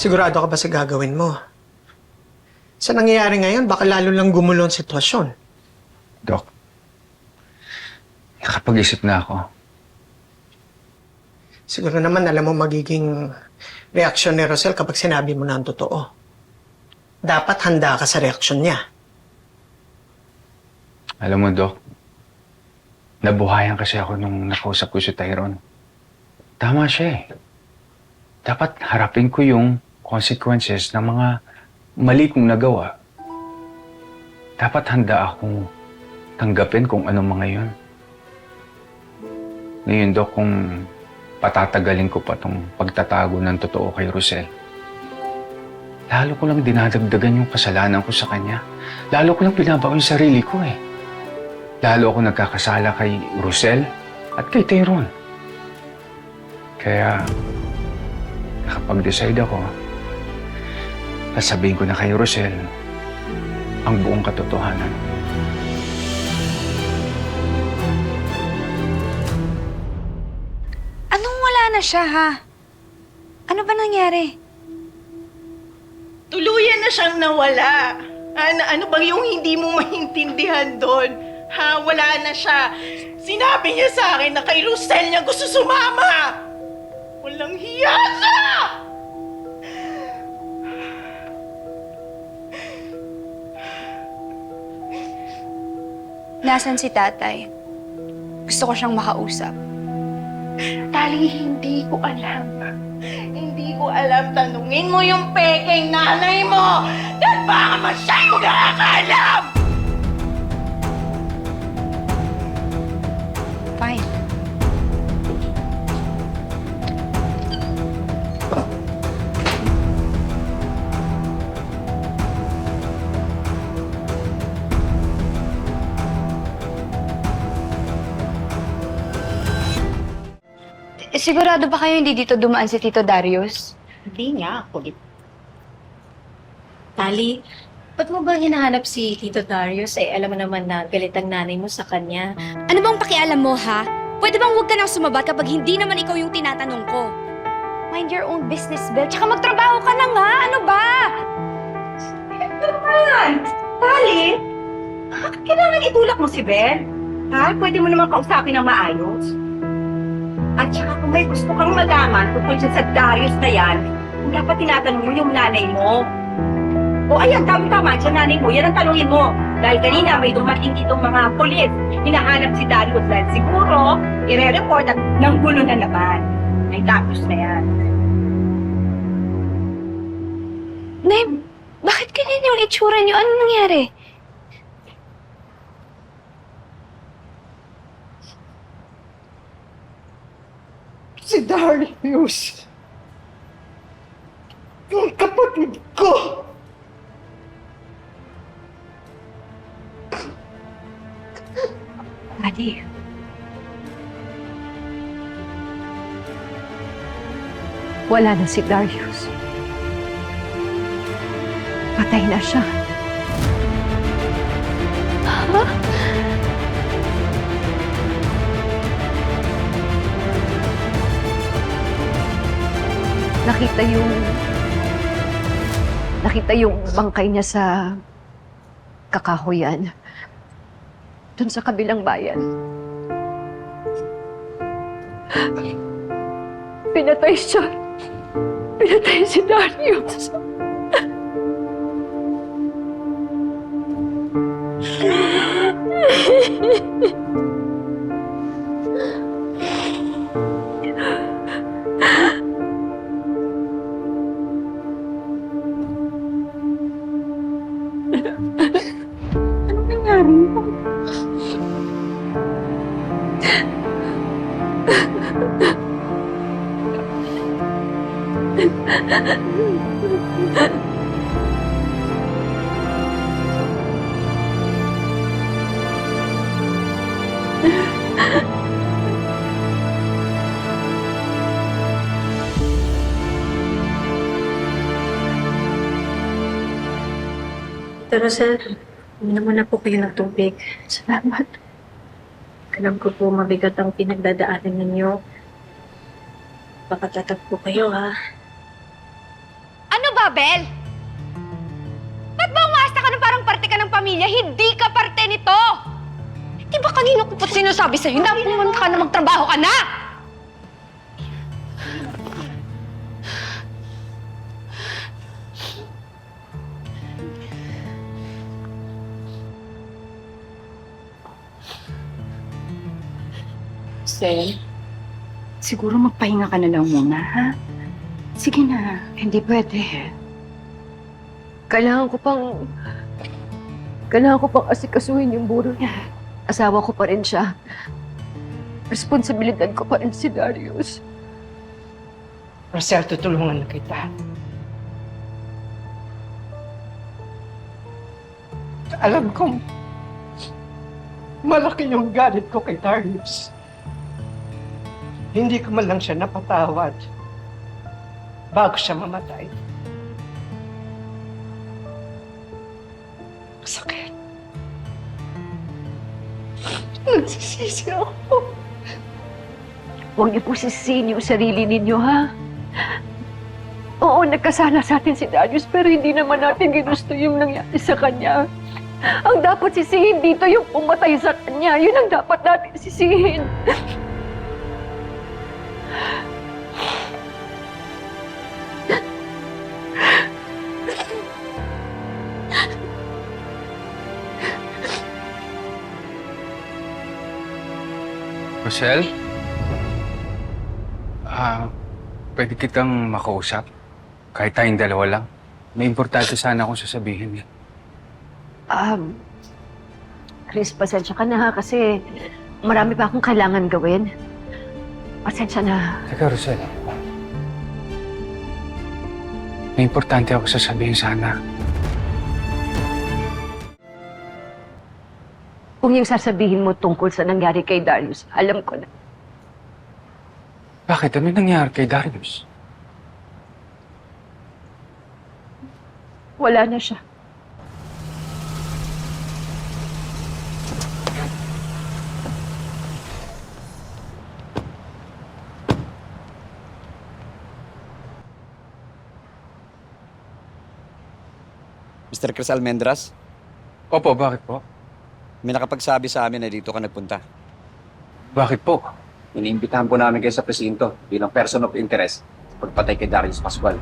Sigurado ka ba sa gagawin mo? Sa nangyayari ngayon, baka lalo lang gumulo ang sitwasyon. Dok, nakapag-isip na ako. Siguro naman alam mo magiging reaksyon ni Rosel kapag sinabi mo na ang totoo. Dapat handa ka sa reaksyon niya. Alam mo, Dok, nabuhayan kasi ako nung nakausap ko si Tyrone. Tama siya eh. Dapat harapin ko yung consequences ng mga mali kong nagawa. Dapat handa akong tanggapin kung anong mga yun. Ngayon, Dok, kung patatagalin ko pa tong pagtatago ng totoo kay Rosel, lalo ko lang dinadagdagan yung kasalanan ko sa kanya. Lalo ko lang binabaon yung sarili ko eh. Lalo ako nagkakasala kay Rosel at kay Tyrone. Kaya, nakapag-decide ako, sasabihin ko na kay Rosel ang buong katotohanan. Anong wala na siya, ha? Ano ba nangyari? Tuluyan na siyang nawala. Ano bang yung hindi mo maintindihan doon? Ha, wala na siya. Sinabi niya sa akin na kay Rosel niya gusto sumama. Walang hiya siya! Nasaan si tatay? Gusto ko siyang makausap. Tali, hindi ko alam. Hindi ko alam. Tanungin mo yung peking nanay mo. Dahil baka masyado nakakaalam! Fine. Sigurado ba kayo hindi dito dumaan si Tito Darius? Hindi nga, kulit. Tali, ba't mo ba hinahanap si Tito Darius? Eh, alam mo naman na galit ang nanay mo sa kanya. Ano bang pakialam mo, ha? Pwede bang huwag ka nang sumabat kapag hindi naman ikaw yung tinatanong ko? Mind your own business, Bel. Tsaka magtrabaho ka na nga. Ano ba? Ito naman! Tali, bakit kailangan itulak mo si Ben? Ha? Pwede mo naman kausapin ng maayos. At saka kung may gusto kang malaman tungkol dyan sa Darius na yan, kung dapat tinatanong mo yung nanay mo. O ayan, tama-tama, dyan nanay mo, yan ang tanungin mo. Dahil kanina may dumating itong mga polis, hinahanap si Darius dahil siguro, ire-report at nanggulo na naman. Ay, tapos na yan. Nay, bakit ganyan yung itsura niyo? Ano nangyari? Si Darius! Yung kapatid ko! Tali, wala na si Darius. Patay na siya. Nakita yung bangkay niya sa kakahuyan. Doon sa kabilang bayan. Pinatay siya. Pinatay si Darius. Pero sir, uminom na po kayo ng tubig. Salamat. Alam ko po mabigat ang pinagdadaanan ninyo. Baka tatag po kayo, ha? Ano Bel? Ba't ba umasta ka ng parang parte ka ng pamilya? Hindi ka parte nito! Di ba kanina ko pa sinasabi sa'yo na pumunta ka na magtrabaho ka na? Sel, siguro magpahinga ka na lang muna, ha? Sige na, hindi pwede. Kailangan ko pang asikasuhin yung buro niya. Asawa ko pa rin siya. Responsibilidad ko pa rin si Darius. Rosel, tutulungan na kita. Alam kong malaki yung galit ko kay Darius. Hindi ko man lang siya napatawad bago siya mamatay. Sakit. Nagsisisi ako. Huwag niyo po sisihin yung sarili ninyo, ha? Oo, nagkasala sa atin si Darius, pero hindi naman natin ginusto yung nangyari sa kanya. Ang dapat sisihin dito yung pumatay sa kanya. Yun ang dapat natin sisihin. Rosel? Pwede kitang makausap? Kahit tayong dalawa lang. May importante sana akong sasabihin eh. Chris, pasensya ka na ha kasi marami pa akong kailangan gawin. Pasensya na. Teka, Rosel. May importante ako sasabihin sana. Kung yung sasabihin mo tungkol sa nangyari kay Darius, alam ko na. Bakit? Ano nangyari kay Darius? Wala na siya. Mr. Chris Almendras, Opo, bakit po? may nakapagsabi sa amin na dito ka nagpunta. Bakit po? Iniimbitahan po namin kayo sa presinto bilang person of interest sa pagpatay kay Darius Pascual.